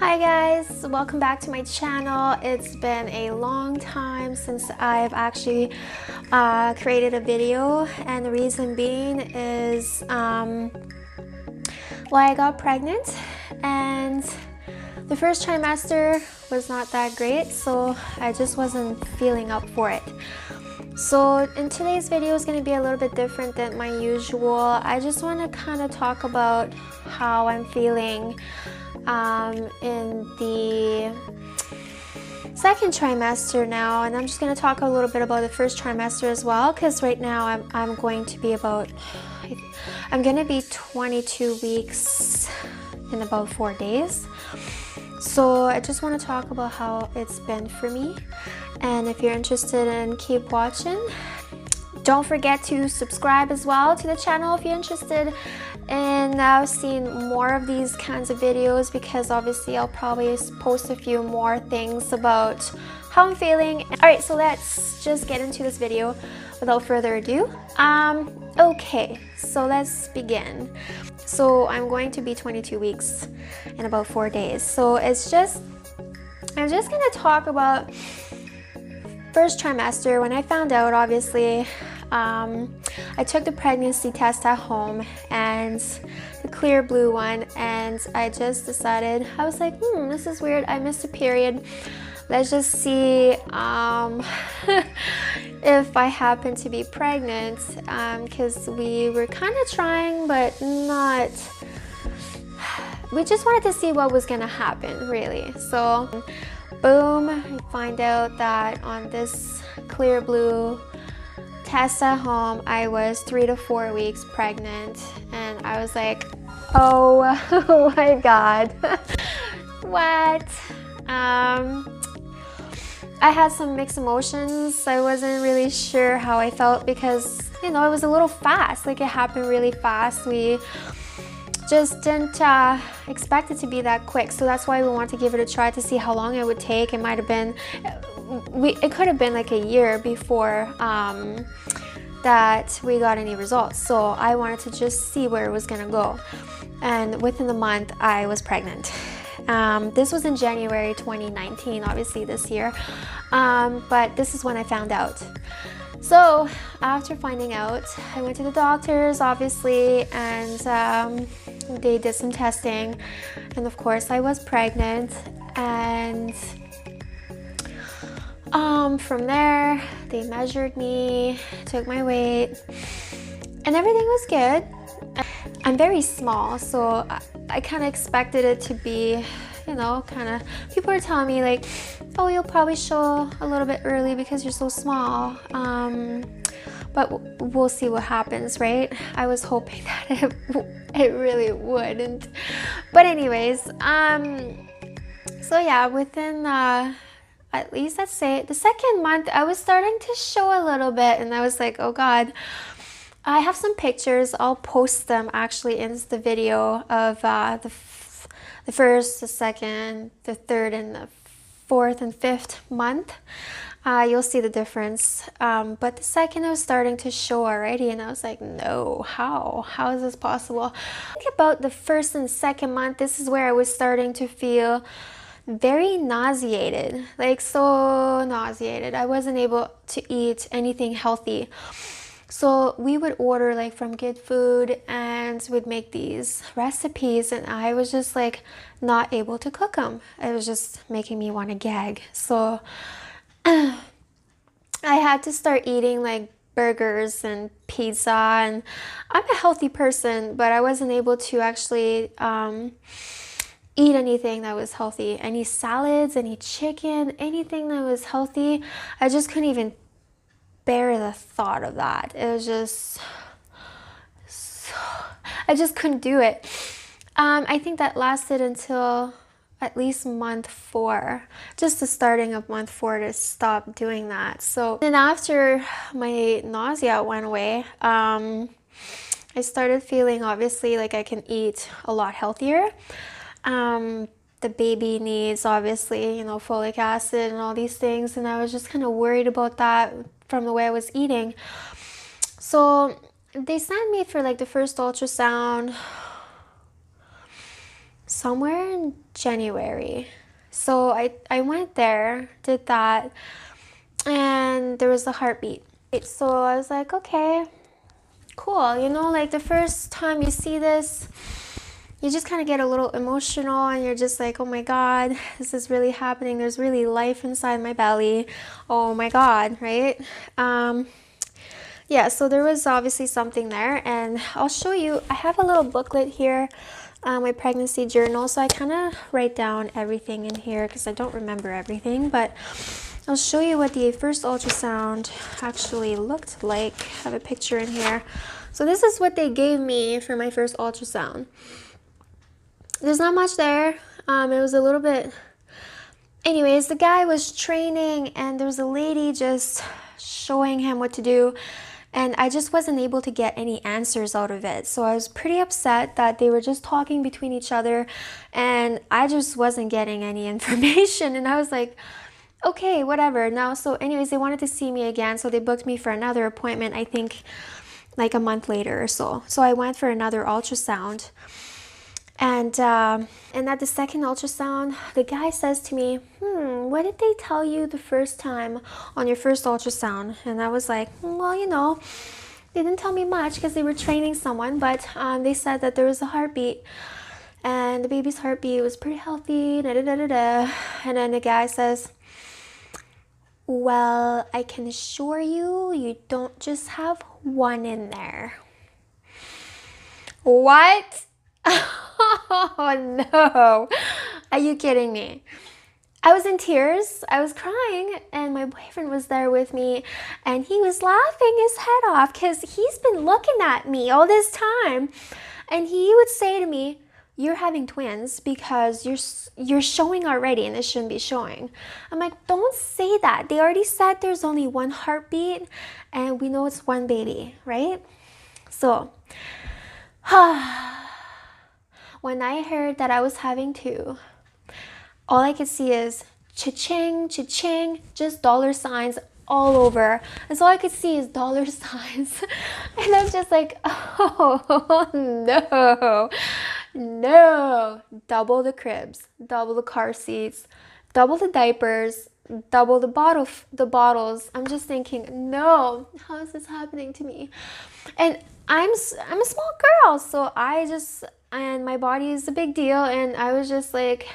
Hi guys, welcome back to my channel. It's been a long time since I've actually created a video, and the reason being is I got pregnant and the first trimester was not that great, so I just wasn't feeling up for it. So in today's video is going to be a little bit different than my usual. I just want to kind of talk about how I'm feeling in the second trimester now, and I'm just going to talk a little bit about the first trimester as well, because right now I'm going to be 22 weeks in about 4 days. So I just want to talk about how it's been for me, and if you're interested in keep watching. Don't forget to subscribe as well to the channel if you're interested in seeing more of these kinds of videos, because obviously I'll probably post a few more things about how I'm feeling. Alright, so let's just get into this video without further ado. Okay, so let's begin. So I'm going to be 22 weeks in about 4 days. So I'm just gonna talk about first trimester. When I found out, obviously, I took the pregnancy test at home, and the clear blue one, and I just decided, I was like, this is weird, I missed a period. Let's just see if I happen to be pregnant, because we were kind of trying, but not, we just wanted to see what was gonna happen, really. So boom, I find out that on this clear blue test at home, I was 3 to 4 weeks pregnant, and I was like, oh my god. What? I had some mixed emotions. I wasn't really sure how I felt, because it was a little fast, like it happened really fast. We just didn't expect it to be that quick, so that's why we wanted to give it a try to see how long it would take. It might have been, it could have been like a year before that we got any results, so I wanted to just see where it was gonna go, and within the month I was pregnant. This was in January 2019, obviously this year, but this is when I found out. So after finding out, I went to the doctors, obviously, and they did some testing, and of course I was pregnant. And from there, they measured me, took my weight, and everything was good. I'm very small, so I kind of expected it to be, people are telling me like, oh, you'll probably show a little bit early because you're so small, but we'll see what happens, right? I was hoping that it really wouldn't, but anyways, so yeah, within at least, let's say the second month, I was starting to show a little bit, and I was like, oh god. I have some pictures. I'll post them actually in the video of the first, the second, the third, and the fourth and fifth month. You'll see the difference. But the second, it was starting to show already, and I was like, no, how is this possible? Think about the first and second month. This is where I was starting to feel very nauseated, like so nauseated. I wasn't able to eat anything healthy. So we would order like from Good Food, and would make these recipes, and I was just like not able to cook them. It was just making me want to gag. So I had to start eating like burgers and pizza, and I'm a healthy person, but I wasn't able to actually eat anything that was healthy. Any salads, any chicken, anything that was healthy, I just couldn't even bear the thought of that. It was just I just couldn't do it. I think that lasted until at least month 4, just the starting of month 4 to stop doing that. So then after my nausea went away, I started feeling obviously like I can eat a lot healthier. The baby needs obviously, folic acid and all these things, and I was just kind of worried about that from the way I was eating. So they sent me for like the first ultrasound somewhere in January. So I went there, did that, and there was a heartbeat. So I was like, okay, cool. You know, like the first time you see this, you just kind of get a little emotional and you're just like, oh my God, this is really happening. There's really life inside my belly. Oh my God, right? Yeah, so there was obviously something there, and I'll show you. I have a little booklet here, my pregnancy journal, so I kind of write down everything in here because I don't remember everything, but I'll show you what the first ultrasound actually looked like. I have a picture in here. So this is what they gave me for my first ultrasound. There's not much there. It was a little bit... Anyways, the guy was training and there was a lady just showing him what to do. And I just wasn't able to get any answers out of it. So I was pretty upset that they were just talking between each other and I just wasn't getting any information. And I was like, okay, whatever. Now, so anyways, they wanted to see me again. So they booked me for another appointment, I think like a month later or so. So I went for another ultrasound. And at the second ultrasound, the guy says to me, what did they tell you the first time on your first ultrasound? And I was like, well, you know, they didn't tell me much because they were training someone, but they said that there was a heartbeat and the baby's heartbeat was pretty healthy, da da da da da. And then the guy says, well, I can assure you, you don't just have one in there. What? Oh no, are you kidding me? I was in tears, I was crying, and my boyfriend was there with me and he was laughing his head off because he's been looking at me all this time and he would say to me, you're having twins because you're showing already and it shouldn't be showing. I'm like, don't say that. They already said there's only one heartbeat and we know it's one baby, right? So when I heard that I was having two, all I could see is cha-ching, cha-ching, just dollar signs all over. And so all I could see is dollar signs. And I'm just like, oh no, no. Double the cribs, double the car seats, double the diapers, double the bottles. I'm just thinking, no, how is this happening to me? And I'm a small girl, so and my body is a big deal, and I was just like,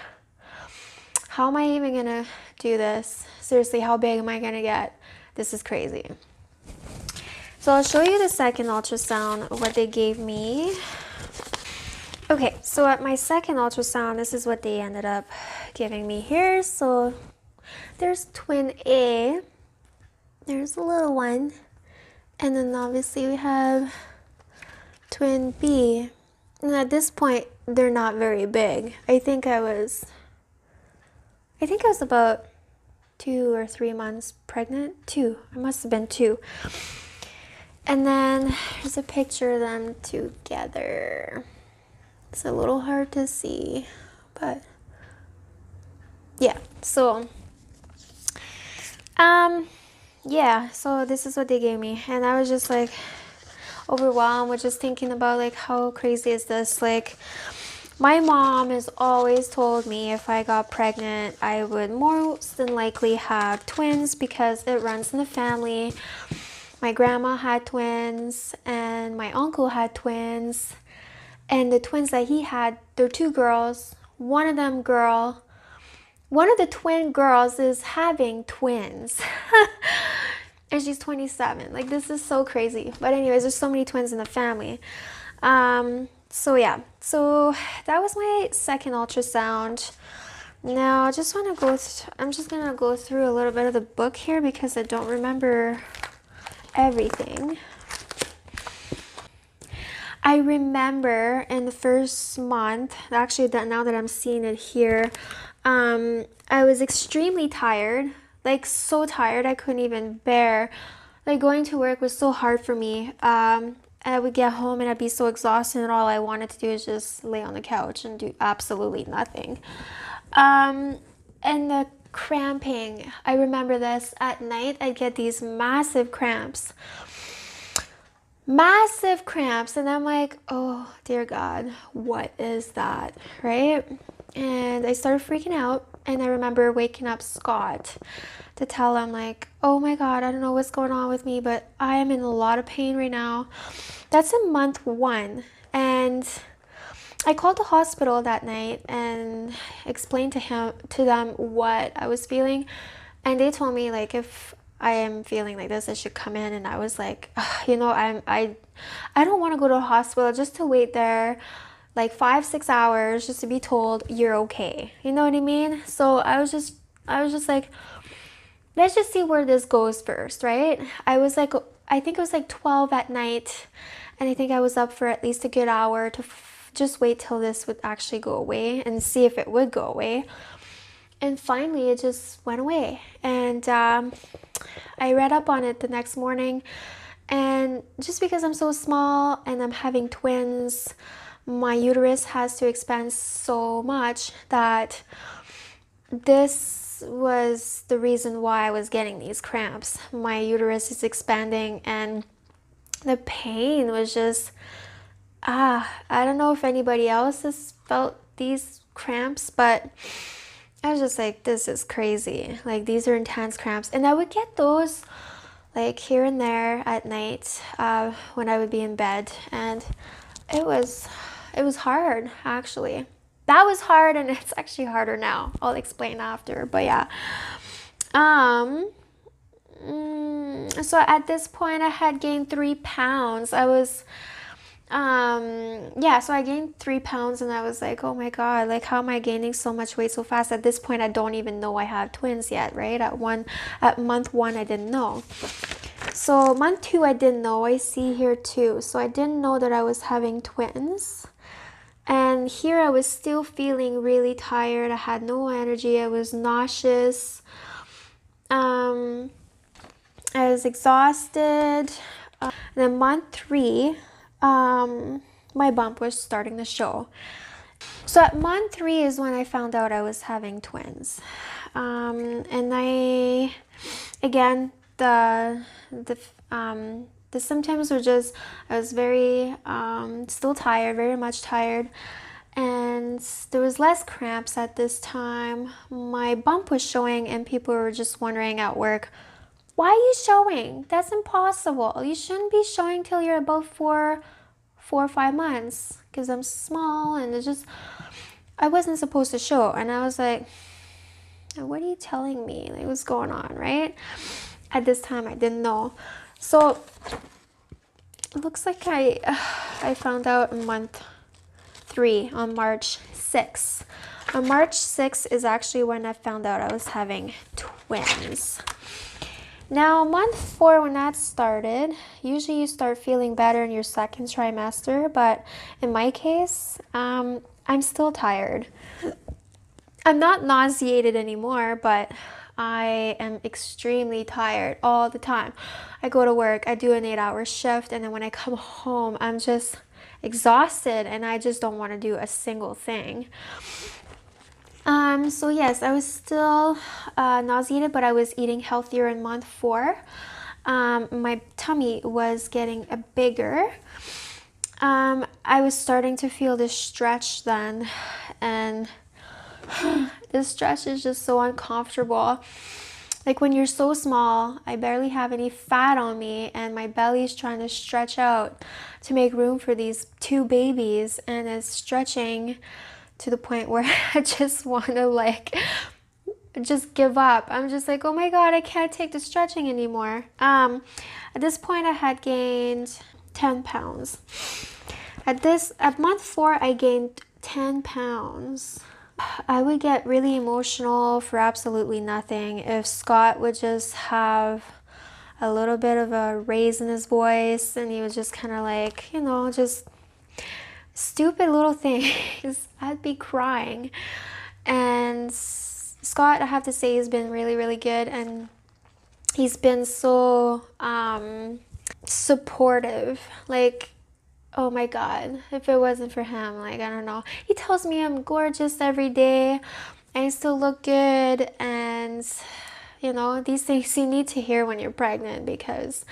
how am I even gonna do this? Seriously, how big am I gonna get? This is crazy. So I'll show you the second ultrasound, what they gave me. Okay, so at my second ultrasound, this is what they ended up giving me here. So there's twin A, there's a little one, and then obviously we have twin B. And at this point, they're not very big. I think I was about 2 or 3 months pregnant. 2. I must have been 2. And then there's a picture of them together. It's a little hard to see, but yeah. So yeah, so this is what they gave me, and I was just like overwhelmed with just thinking about like how crazy is this. Like, my mom has always told me if I got pregnant I would most than likely have twins because it runs in the family. My grandma had twins and my uncle had twins, and the twins that he had, they're 2 girls. One of the twin girls is having twins. And she's 27. Like, this is so crazy. But anyways, there's so many twins in the family. So yeah, so that was my second ultrasound. Now I just want to I'm just gonna go through a little bit of the book here because I don't remember everything. I remember in the first month, actually now that I'm seeing it here, I was extremely tired, like so tired I couldn't even bear. Like, going to work was so hard for me. I would get home and I'd be so exhausted and all I wanted to do is just lay on the couch and do absolutely nothing. And the cramping, I remember this at night, I'd get these massive cramps. massive cramps, and I'm like, oh dear God, what is that, right? And I started freaking out, and I remember waking up Scott to tell him like, oh my God, I don't know what's going on with me, but I am in a lot of pain right now. That's in month 1. And I called the hospital that night and explained to them what I was feeling, and they told me like if I am feeling like this, I should come in. And I was like, you know, I don't want to go to a hospital just to wait there like 5-6 hours just to be told you're okay. You know what I mean? So I was just like, let's just see where this goes first, right? I think it was like 12 at night, and I think I was up for at least a good hour to just wait till this would actually go away and see if it would go away. And finally, it just went away. And I read up on it the next morning. And just because I'm so small and I'm having twins, my uterus has to expand so much that this was the reason why I was getting these cramps. My uterus is expanding, and the pain was just, I don't know if anybody else has felt these cramps, but I was just like, this is crazy. Like, these are intense cramps. And I would get those like here and there at night when I would be in bed. And it was hard, actually. That was hard, and it's actually harder now. I'll explain after, but yeah. So at this point, I had gained 3 pounds. I was so I gained 3 pounds, and I was like, oh my God, like, how am I gaining so much weight so fast? At this point, I don't even know I have twins yet, right? At month 1, I didn't know. So month 2, I didn't know. I see here too. So I didn't know that I was having twins. And here I was still feeling really tired. I had no energy. I was nauseous. I was exhausted. And then month 3, my bump was starting to show. So at month 3 is when I found out I was having twins. And the symptoms were just, I was very, still tired, very much tired. And there was less cramps at this time. My bump was showing, and people were just wondering at work, why are you showing? That's impossible. You shouldn't be showing till you're about 4 or 5 months, because I'm small, and I wasn't supposed to show. And I was like, what are you telling me? Like, what's going on, right? At this time, I didn't know. So it looks like I found out in month 3 on March 6th. On March 6th is actually when I found out I was having twins. Now, month 4, when that started, usually you start feeling better in your second trimester, but in my case, I'm still tired. I'm not nauseated anymore, but I am extremely tired all the time. I go to work, I do an 8-hour shift, and then when I come home, I'm just exhausted, and I just don't want to do a single thing. So yes, I was still nauseated, but I was eating healthier in month 4. My tummy was getting bigger. I was starting to feel this stretch then, and this stretch is just so uncomfortable. Like, when you're so small, I barely have any fat on me, and my belly is trying to stretch out to make room for these 2 babies, and it's stretching to the point where I just want to like just give up. I'm just like, oh my God, I can't take the stretching anymore. At this point, I had gained 10 pounds. At month 4, I gained 10 pounds. I would get really emotional for absolutely nothing. If Scott would just have a little bit of a raise in his voice, and he was just kind of like, you know, just stupid little things, I'd be crying. And Scott, I have to say, has been really, really good, and he's been so supportive. Like, oh my God, if it wasn't for him, like, I don't know. He tells me I'm gorgeous every day, and I still look good, and you know, these things you need to hear when you're pregnant, because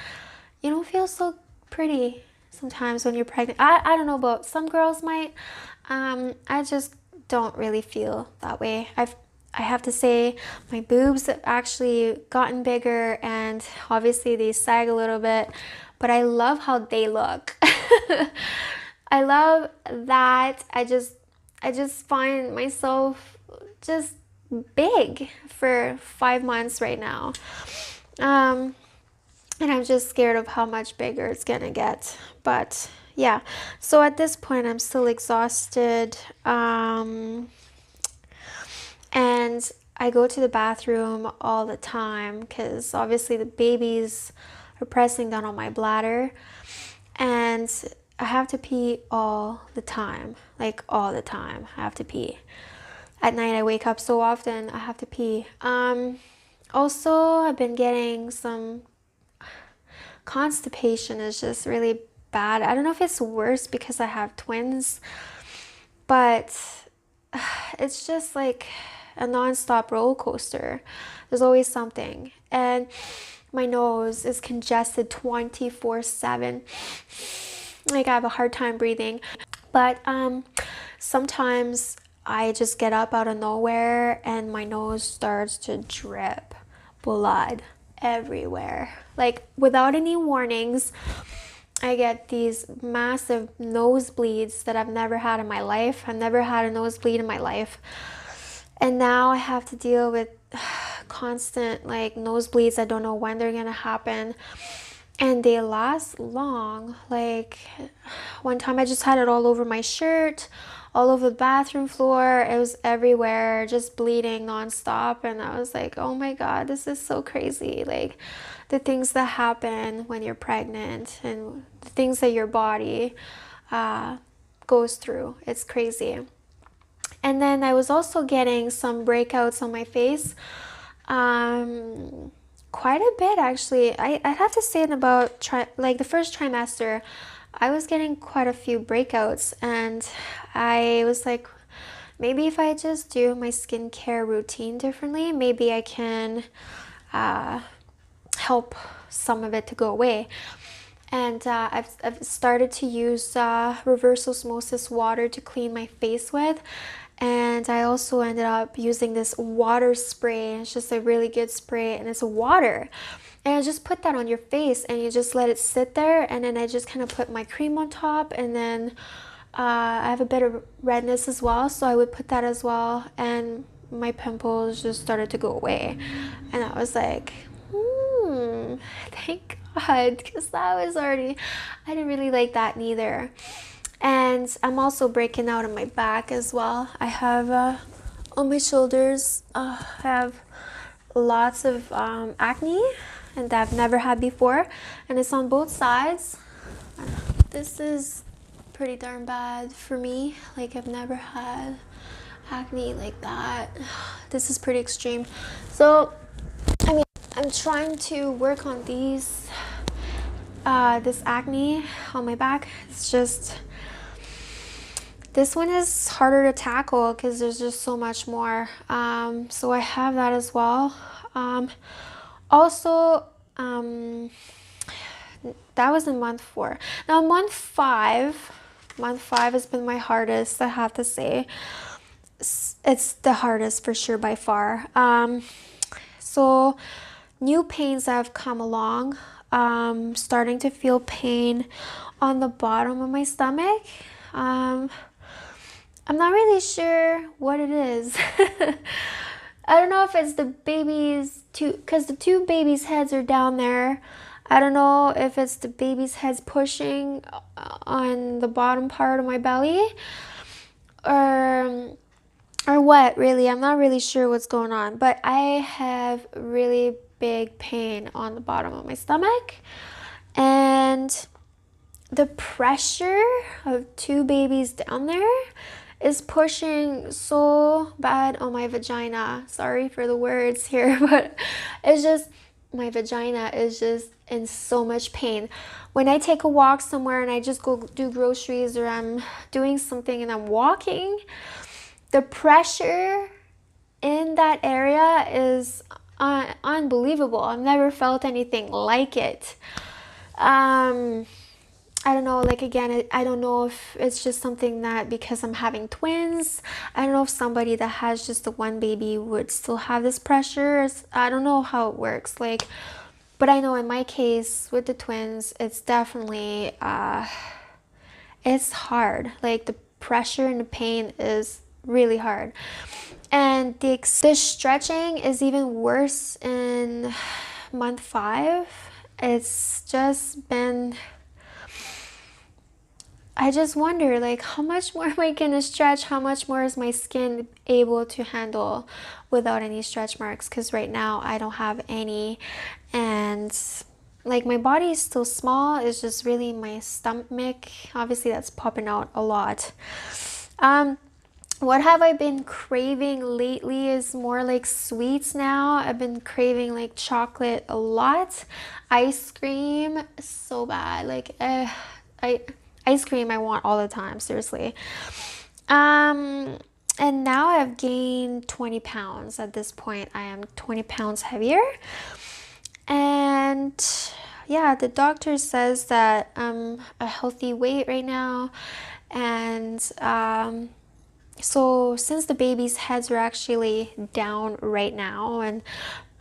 you don't feel so pretty sometimes when you're pregnant. I don't know, but some girls might. I just don't really feel that way. I have to say my boobs have actually gotten bigger, and obviously they sag a little bit, but I love how they look. I love that. I just find myself just big for 5 months right now. And I'm just scared of how much bigger it's gonna get. But yeah, so at this point, I'm still exhausted. And I go to the bathroom all the time because obviously the babies are pressing down on my bladder. And I have to pee all the time. Like all the time, I have to pee. At night, I wake up so often, I have to pee. Also, I've been getting some constipation is just really bad. I don't know if it's worse because I have twins, but it's just like a non-stop roller coaster. There's always something. And my nose is congested 24/7. Like I have a hard time breathing. But sometimes I just get up out of nowhere and my nose starts to drip blood everywhere. Like without any warnings, I get these massive nosebleeds that I've never had in my life. I've never had a nosebleed in my life. And now I have to deal with constant like nosebleeds. I don't know when they're gonna happen. And they last long. Like one time I just had it all over my shirt, all over the bathroom floor. It was everywhere, just bleeding nonstop. And I was like, oh my God, this is so crazy. Like the things that happen when you're pregnant and the things that your body goes through. It's crazy. And then I was also getting some breakouts on my face. Quite a bit actually. I'd have to say in about like the first trimester, I was getting quite a few breakouts, and I was like, maybe if I just do my skincare routine differently, maybe I can help some of it to go away. And I've started to use reverse osmosis water to clean my face with. And I also ended up using this water spray. It's just a really good spray, and it's water. And I just put that on your face and you just let it sit there. And then I just kind of put my cream on top. And then I have a bit of redness as well, so I would put that as well. And my pimples just started to go away. And I was like, thank God, because that was already, I didn't really like that neither. And I'm also breaking out on my back as well. I have on my shoulders, I have lots of acne, and that I've never had before, and it's on both sides. This is pretty darn bad for me. Like I've never had acne like that. This is pretty extreme. So I mean, I'm trying to work on this acne on my back. It's just, this one is harder to tackle because there's just so much more. So I have that as well. Also, that was in month 4. Now month 5 has been my hardest, I have to say. It's the hardest for sure by far. So new pains have come along. Starting to feel pain on the bottom of my stomach. I'm not really sure what it is. I don't know if it's the baby's because the 2 babies' heads are down there. I don't know if it's the baby's heads pushing on the bottom part of my belly, or what really. I'm not really sure what's going on, but I have really big pain on the bottom of my stomach, and the pressure of 2 babies down there is pushing so bad on my vagina. Sorry for the words here, but it's just, my vagina is just in so much pain. When I take a walk somewhere and I just go do groceries, or I'm doing something and I'm walking, the pressure in that area is unbelievable. I've never felt anything like it. I don't know, like again, I don't know if it's just something that because I'm having twins, I don't know if somebody that has just the one baby would still have this pressure. I don't know how it works, like, but I know in my case with the twins, it's definitely, it's hard. Like the pressure and the pain is really hard. And the stretching is even worse in month 5. It's just been, I just wonder, like, how much more am I gonna stretch? How much more is my skin able to handle without any stretch marks? Because right now I don't have any, and like my body is still small. It's just really my stomach, obviously, that's popping out a lot. What have I been craving lately is more like sweets now. I've been craving like chocolate a lot. Ice cream, so bad. Like, ice cream I want all the time, seriously. And now I've gained 20 pounds. At this point, I am 20 pounds heavier. And yeah, the doctor says that I'm a healthy weight right now. And so since the baby's heads are actually down right now, and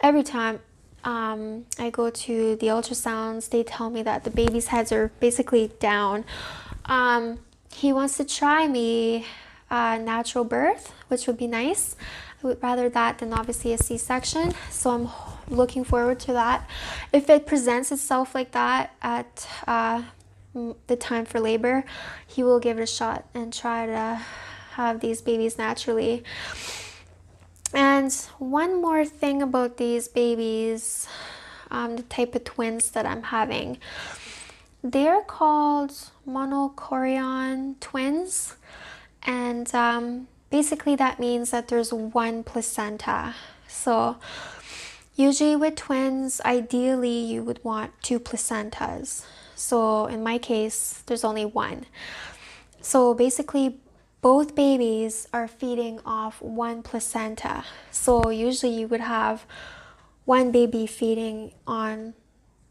every time I go to the ultrasounds, they tell me that the baby's heads are basically down. He wants to try me natural birth, which would be nice. I would rather that than obviously a C-section. So I'm looking forward to that. If it presents itself like that at the time for labor, he will give it a shot and try to have these babies naturally. And one more thing about these babies, the type of twins that I'm having, they're called monochorion twins, and basically that means that there's one placenta. So usually with twins, ideally you would want 2 placentas. So in my case, there's only one. So basically both babies are feeding off one placenta. So usually you would have one baby feeding on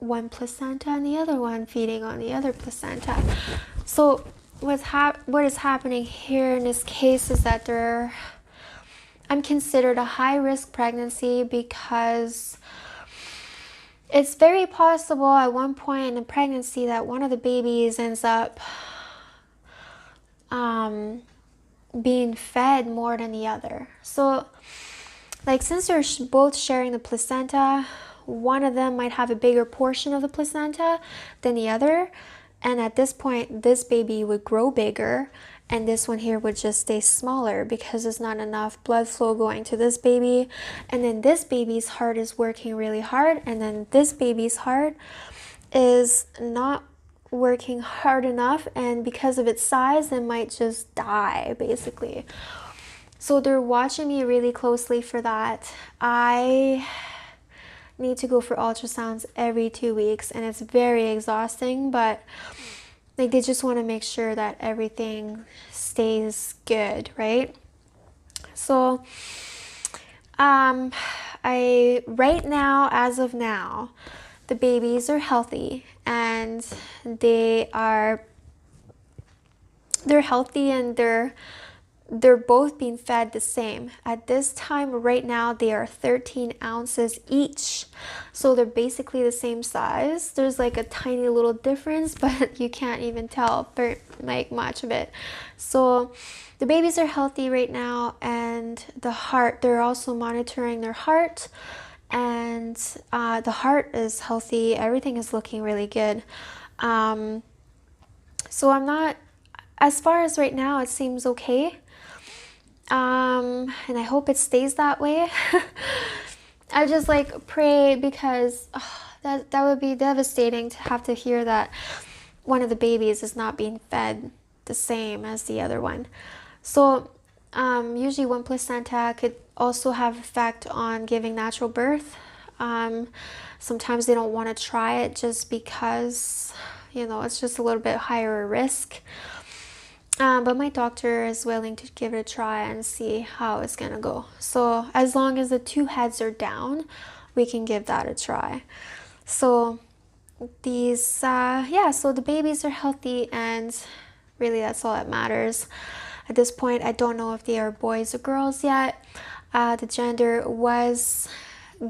one placenta and the other one feeding on the other placenta. So what is happening here in this case is that I'm considered a high-risk pregnancy because it's very possible at one point in the pregnancy that one of the babies ends up being fed more than the other. So like since they're both sharing the placenta, one of them might have a bigger portion of the placenta than the other, and at this point this baby would grow bigger and this one here would just stay smaller because there's not enough blood flow going to this baby, and then this baby's heart is working really hard, and then this baby's heart is not working hard enough, and because of its size it might just die basically. So they're watching me really closely for that. I need to go for ultrasounds every 2 weeks, and it's very exhausting, but like they just want to make sure that everything stays good, right? So right now, as of now, the babies are healthy, and they're healthy, and they're both being fed the same. At this time right now, they are 13 ounces each. So they're basically the same size. There's like a tiny little difference, but you can't even tell very like much of it. So the babies are healthy right now, and the heart, they're also monitoring their heart, and the heart is healthy. Everything is looking really good. So I'm not, as far as right now, it seems okay. And I hope it stays that way. I just like pray because that would be devastating to have to hear that one of the babies is not being fed the same as the other one. So usually one placenta could also have effect on giving natural birth. Sometimes they don't want to try it just because, you know, it's just a little bit higher risk. But my doctor is willing to give it a try and see how it's gonna go. So as long as the 2 heads are down, we can give that a try. So these yeah, so the babies are healthy, and really that's all that matters. At this point, I don't know if they are boys or girls yet. The gender was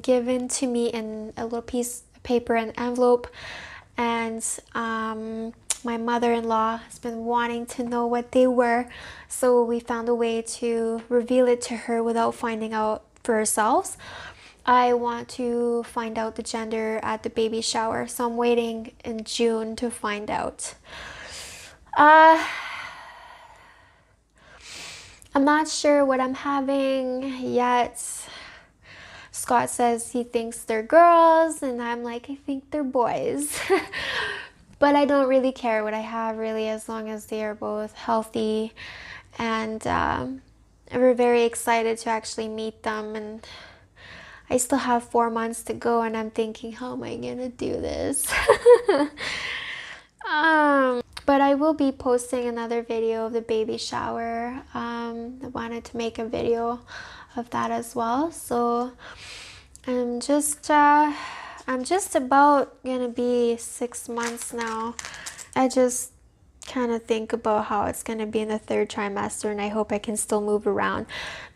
given to me in a little piece of paper and envelope, and my mother-in-law has been wanting to know what they were, so we found a way to reveal it to her without finding out for ourselves. I want to find out the gender at the baby shower, so I'm waiting in June to find out. I'm not sure what I'm having yet. Scott says he thinks they're girls, and I'm like, I think they're boys. But I don't really care what I have, really, as long as they are both healthy. And we're very excited to actually meet them. And I still have 4 months to go, and I'm thinking, how am I gonna do this? But I will be posting another video of the baby shower. I wanted to make a video of that as well. So I'm just about gonna be 6 months now. I just kind of think about how it's going to be in the 3rd trimester, and I hope I can still move around.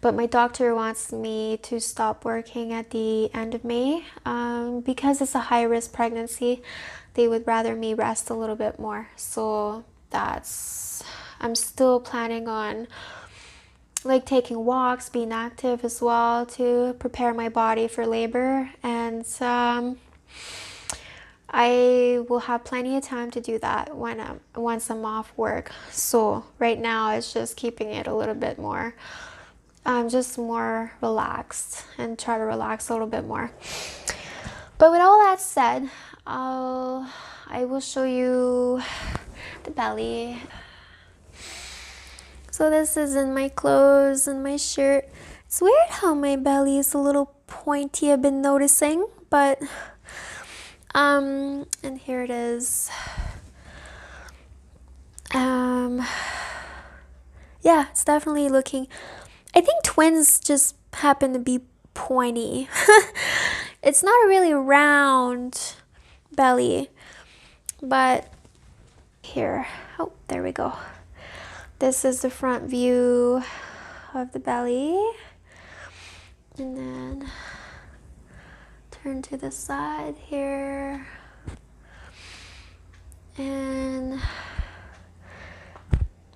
But my doctor wants me to stop working at the end of May because it's a high-risk pregnancy. They would rather me rest a little bit more. So I'm still planning on like taking walks, being active as well to prepare my body for labor, and I will have plenty of time to do that once I'm off work. So right now it's just keeping it a little bit more, just more relaxed, and try to relax a little bit more. But with all that said, I will show you the belly. So this is in my clothes and my shirt. It's weird how my belly is a little pointy, I've been noticing, but and here it is. Yeah, it's definitely looking, I think twins just happen to be pointy. It's not a really round belly, but here, oh, there we go. This is the front view of the belly, and then turn to the side here, and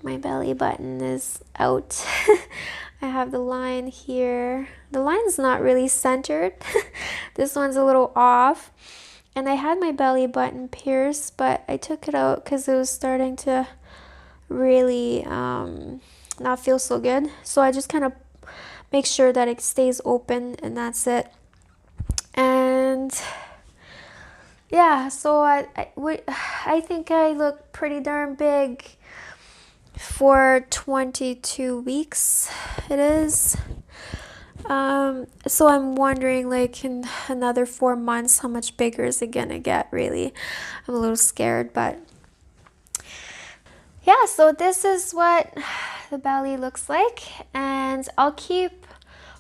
my belly button is out. I have the line here. The line's not really centered. This one's a little off, and I had my belly button pierced, but I took it out because it was starting to really not feel so good. So I just kind of make sure that it stays open, and that's it. And yeah, so I think I look pretty darn big for 22 weeks it is. So I'm wondering, like, in another 4 months, how much bigger is it gonna get, really? I'm a little scared, but yeah, so this is what the belly looks like, and I'll keep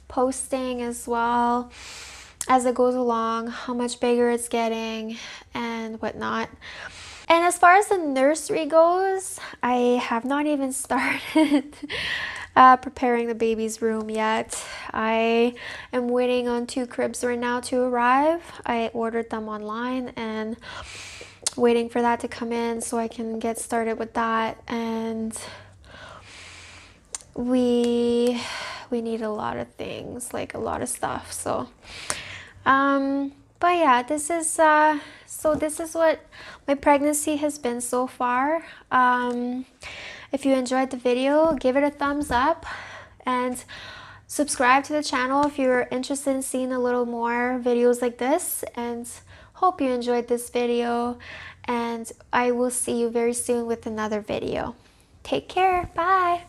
posting as well as it goes along, how much bigger it's getting and whatnot. And as far as the nursery goes, I have not even started preparing the baby's room yet. I am waiting on 2 cribs right now to arrive. I ordered them online and waiting for that to come in so I can get started with that. And we need a lot of things, like a lot of stuff. So but yeah, this is what my pregnancy has been so far. If you enjoyed the video, give it a thumbs up and subscribe to the channel if you're interested in seeing a little more videos like this. And hope you enjoyed this video, and I will see you very soon with another video. Take care. Bye.